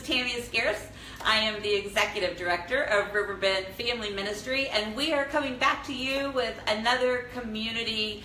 Tammy Ascaris. I am the Executive Director of Riverbend Family Ministry, and we are coming back to you with another community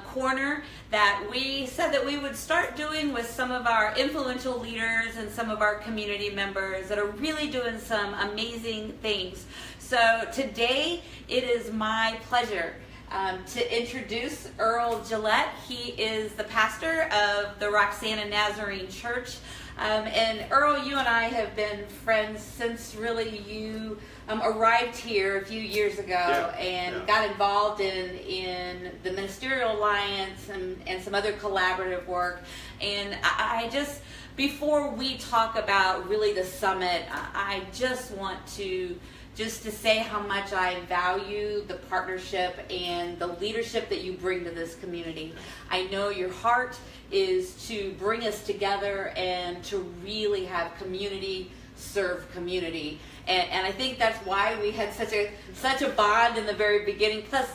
corner that we said that we would start doing with some of our influential leaders and some of our community members that are really doing some amazing things. So today it is my pleasure to introduce Earl Gillette. He is the pastor of the Roxana Nazarene Church. And Earl, you and I have been friends since really you arrived here a few years ago and got involved in the Ministerial Alliance and some other collaborative work. And I just, before we talk about really the summit, I just want to say how much I value the partnership and the leadership that you bring to this community. I know your heart is to bring us together and to really have community serve community. And I think that's why we had such a bond in the very beginning. Plus,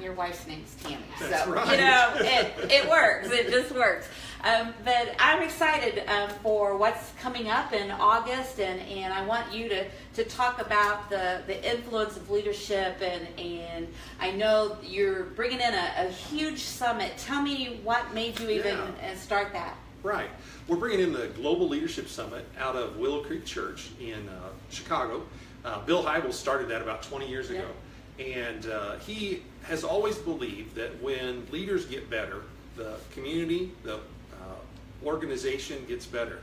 your wife's name's Tammy, that's so right. You know it works. It just works. But I'm excited for what's coming up in August, and I want you to talk about the influence of leadership, and I know you're bringing in a huge summit. Tell me what made you even start that. Right. We're bringing in the Global Leadership Summit out of Willow Creek Church in Chicago. Bill Hybels started that about 20 years ago. And he has always believed that when leaders get better, the community, the organization gets better.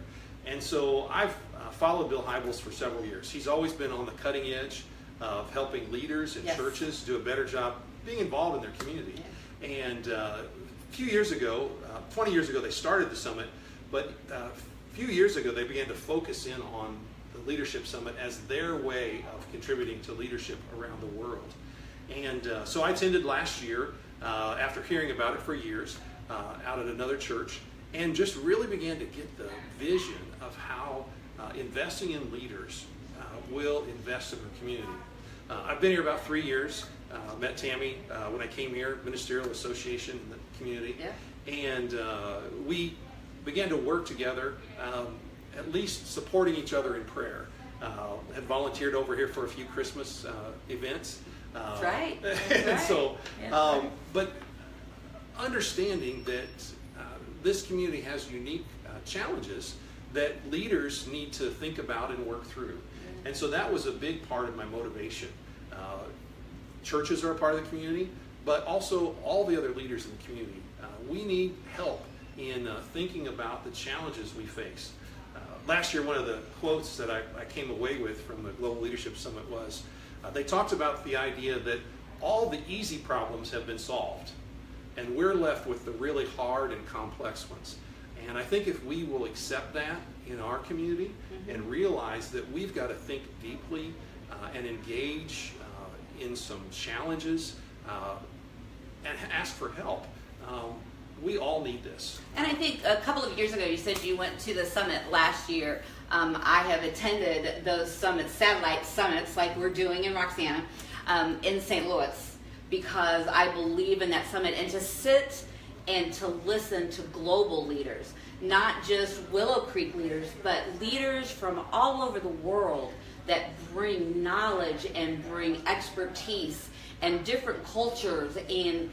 And so I've followed Bill Hybels for several years. He's always been on the cutting edge of helping leaders and churches do a better job being involved in their community. And a few years ago, 20 years ago, they started the summit, but a few years ago, they began to focus in on the Leadership Summit as their way of contributing to leadership around the world. And so I attended last year, after hearing about it for years, out at another church, and just really began to get the vision of how investing in leaders will invest in the community. I've been here about 3 years. Met Tammy when I came here, Ministerial Association in the community, and we began to work together, at least supporting each other in prayer. Had volunteered over here for a few Christmas events. That's right. And so, but understanding that this community has unique challenges that leaders need to think about and work through. And so that was a big part of my motivation. Churches are a part of the community, but also all the other leaders in the community. We need help in thinking about the challenges we face. Last year, one of the quotes that I came away with from the Global Leadership Summit was, they talked about the idea that all the easy problems have been solved, and we're left with the really hard and complex ones. And I think if we will accept that in our community and realize that we've got to think deeply and engage in some challenges and ask for help, we all need this. And I think a couple of years ago you said you went to the summit last year. I have attended those summits, satellite summits like we're doing in Roxana, in St. Louis, because I believe in that summit, and to sit and to listen to global leaders, not just Willow Creek leaders, but leaders from all over the world that bring knowledge and bring expertise and different cultures and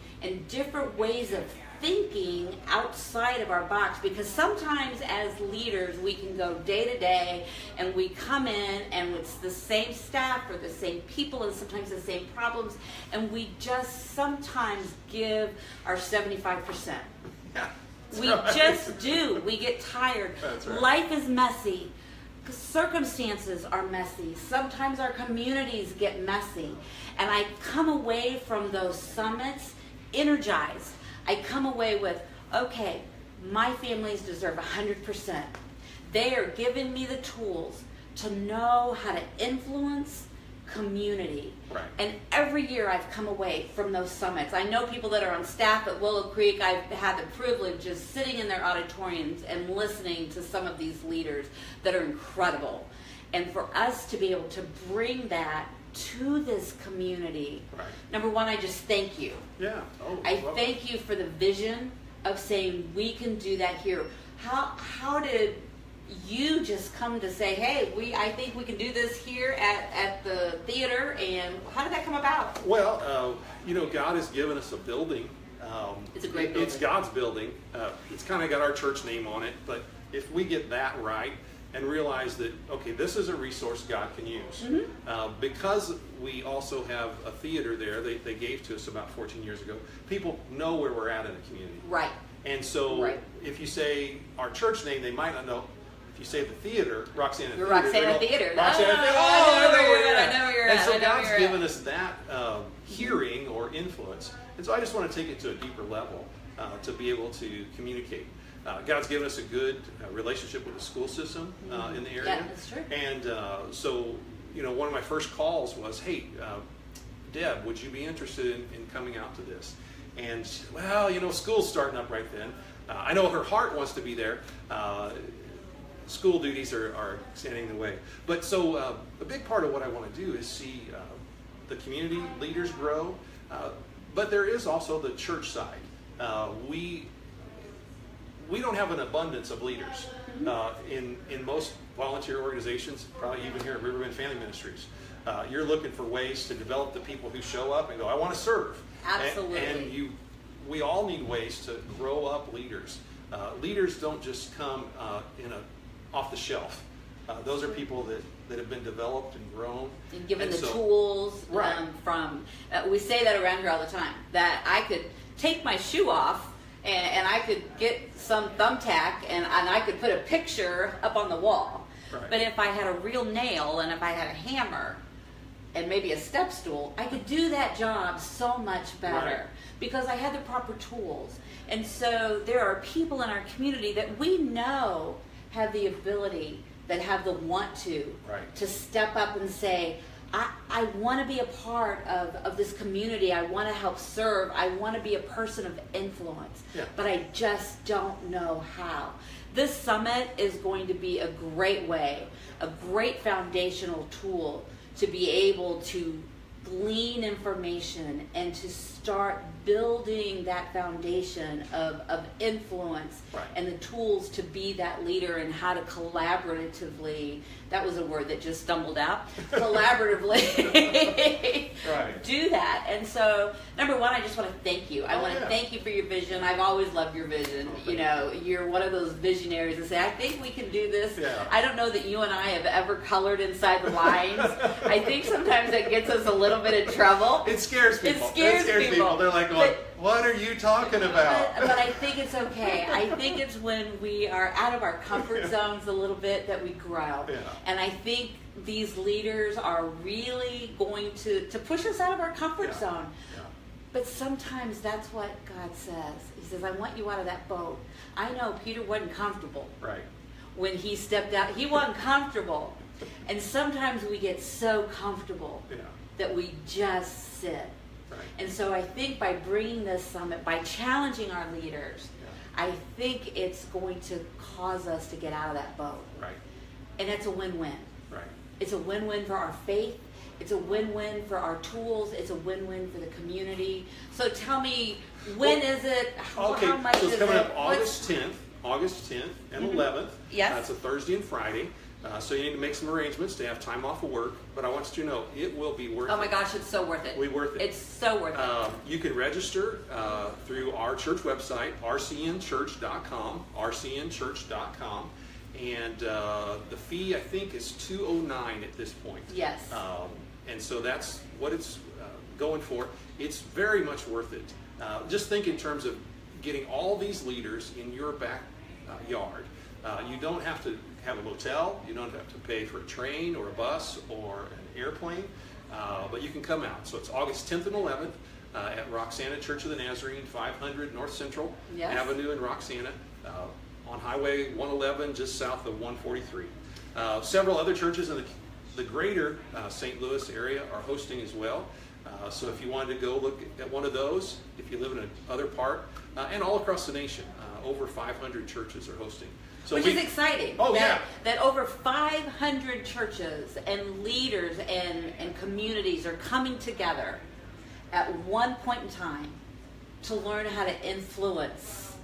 different ways of thinking outside of our box. Because sometimes as leaders we can go day to day and we come in and it's the same staff or the same people and sometimes the same problems, and we just sometimes give our 75%. We just do. We get tired. Life is messy. Circumstances are messy. Sometimes our communities get messy. And I come away from those summits energized. I come away with, okay, my families deserve 100%. They are giving me the tools to know how to influence community. Right. And every year I've come away from those summits. I know people that are on staff at Willow Creek. I've had the privilege of sitting in their auditoriums and listening to some of these leaders that are incredible. And for us to be able to bring that to this community, Right. Number one, I just thank you. Yeah. Oh, I thank you for the vision of saying we can do that here. How did you just come to say, hey, I think we can do this here at the theater, and how did that come about? Well, God has given us a building. It's a great building. It's God's building. It's kind of got our church name on it, but if we get that right and realize that, okay, this is a resource God can use. Because we also have a theater there, they gave to us about 14 years ago, people know where we're at in the community. Right. And so if you say our church name, they might not know. If you say the theater, Roxana Theater. Roxana Theater. Roxana Theater. I know where you're at. I know where you're at. And so God's given us that hearing or influence. And so I just want to take it to a deeper level to be able to communicate. God's given us a good relationship with the school system in the area. Yeah, that's true. And so, one of my first calls was, hey, Deb, would you be interested in coming out to this? And, well, school's starting up right then. I know her heart wants to be there. School duties are standing in the way. But so a big part of what I want to do is see the community leaders grow. But there is also the church side. We don't have an abundance of leaders in most volunteer organizations, probably even here at Riverbend Family Ministries. You're looking for ways to develop the people who show up and go, I want to serve. Absolutely. And we all need ways to grow up leaders. Leaders don't just come off the shelf. Those are people that have been developed and grown. And given the tools from, we say that around here all the time, that I could take my shoe off and I could get some thumbtack and I could put a picture up on the wall. Right. But if I had a real nail and if I had a hammer and maybe a step stool, I could do that job so much better because I had the proper tools. And so there are people in our community that we know have the ability, that have the want to step up and say, I want to be a part of this community. I want to help serve. I want to be a person of influence. Yeah. But I just don't know how. This summit is going to be a great way, a great foundational tool to be able to glean information and to start building that foundation of influence and the tools to be that leader and how to collaboratively, that was a word that just stumbled out, collaboratively do that. And so, number one, I just want to thank you. I want to thank you for your vision. I've always loved your vision. You're one of those visionaries that say, I think we can do this. Yeah. I don't know that you and I have ever colored inside the lines. I think sometimes that gets us a little bit in trouble. It scares people. It scares people. They're like, what are you talking about? But I think it's okay. I think it's when we are out of our comfort zones a little bit that we grow. Yeah. And I think these leaders are really going to push us out of our comfort zone. Yeah. But sometimes that's what God says. He says, I want you out of that boat. I know Peter wasn't comfortable. Right. When he stepped out, he wasn't comfortable. And sometimes we get so comfortable that we just sit. Right. And so I think by bringing this summit, by challenging our leaders, I think it's going to cause us to get out of that boat. Right. And it's a win-win. Right. It's a win-win for our faith. It's a win-win for our tools. It's a win-win for the community. So tell me, when is it? How much so it's is coming it? up August 10th and 11th. Yes. That's a Thursday and Friday. So you need to make some arrangements to have time off of work. But I want you to know it will be worth it. Oh my gosh, it's so worth it. It's so worth it. You can register through our church website, rcnchurch.com, rcnchurch.com. And the fee, I think, is $209 at this point. Yes. And so that's what it's going for. It's very much worth it. Just think in terms of getting all these leaders in your backyard. You don't have to have a motel. You don't have to pay for a train or a bus or an airplane. But you can come out. So it's August 10th and 11th at Roxana Church of the Nazarene, 500 North Central Avenue in Roxana, on Highway 111, just south of 143. Several other churches in the greater St. Louis area are hosting as well. So if you wanted to go look at one of those, if you live in another part, and all across the nation, over 500 churches are hosting. So Which is exciting. Oh, that over 500 churches and leaders and communities are coming together at one point in time to learn how to influence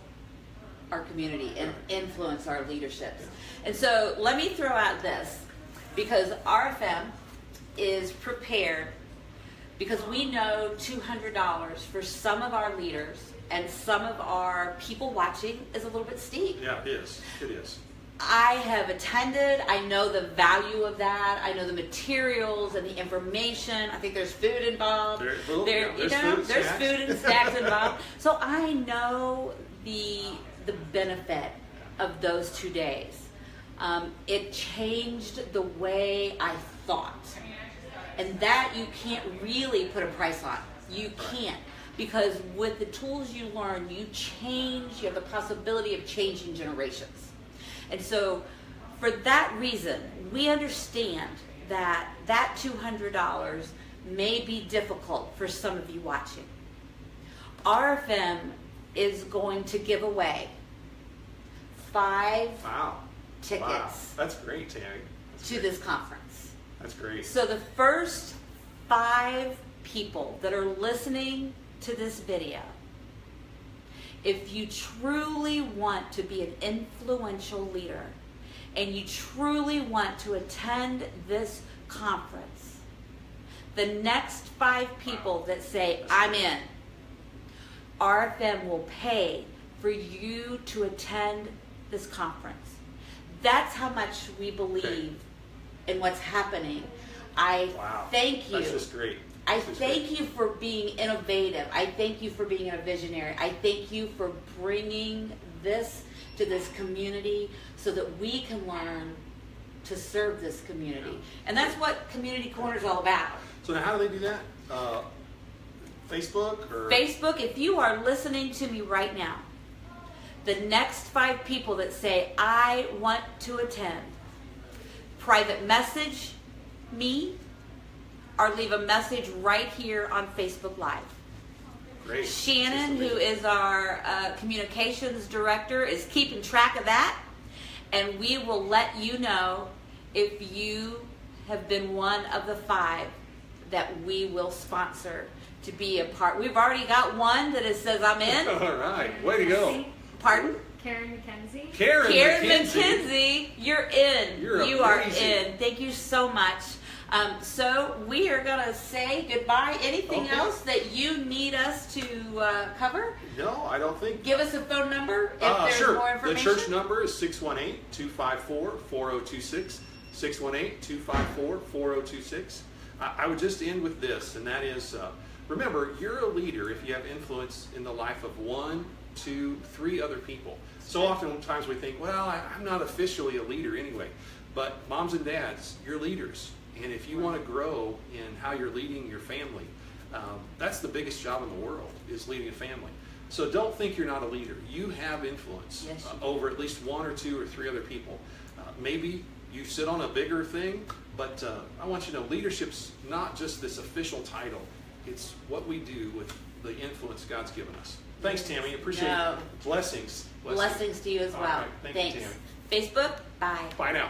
our community and influence our leaderships. And so let me throw out this, because RFM is prepared, because we know $200 for some of our leaders and some of our people watching is a little bit steep. Yeah, it is. It is. I have attended. I know the value of that. I know the materials and the information. I think there's food involved. There's There's food and snacks involved. So I know the benefit of those 2 days. It changed the way I thought, and that you can't really put a price on. You can't, because with the tools you learn, you change. You have the possibility of changing generations. And so for that reason, we understand that that $200 may be difficult for some of you watching. RFM is going to give away 5 tickets. Wow. That's great, Tammy. To this conference. That's great. So the first 5 people that are listening to this video, if you truly want to be an influential leader and you truly want to attend this conference, the next 5 people that say, I'm in, RFM will pay for you to attend this conference. That's how much we believe in what's happening. I thank you. That's just great. I thank you for being innovative. I thank you for being a visionary. I thank you for bringing this to this community so that we can learn to serve this community. And that's what Community Corner is all about. So now how do they do that? Facebook or? Facebook, if you are listening to me right now, the next 5 people that say, I want to attend, private message me, or leave a message right here on Facebook Live. Great. Shannon, who is our communications director, is keeping track of that, and we will let you know if you have been one of the 5 that we will sponsor to be a part. We've already got one that says I'm in. All right, way to go. Pardon? Karen McKenzie. Karen McKenzie, you're in. You are in. Thank you so much. So we are going to say goodbye. Anything else that you need us to cover? No, I don't think. Give us a phone number if there's sure. more information. The church number is 618-254-4026. 618-254-4026. I would just end with this, and that is, remember, you're a leader if you have influence in the life of 1, 2, 3 other people. So oftentimes we think, well, I'm not officially a leader anyway. But moms and dads, you're leaders. And if you want to grow in how you're leading your family, that's the biggest job in the world, is leading a family. So don't think you're not a leader. You have influence over at least 1 or 2 or 3 other people. Maybe you sit on a bigger thing, but I want you to know leadership's not just this official title. It's what we do with the influence God's given us. Thanks, Tammy. Appreciate it. Blessings. Blessings to you as well. All right. Thank you, Tammy. Facebook, bye. Bye now.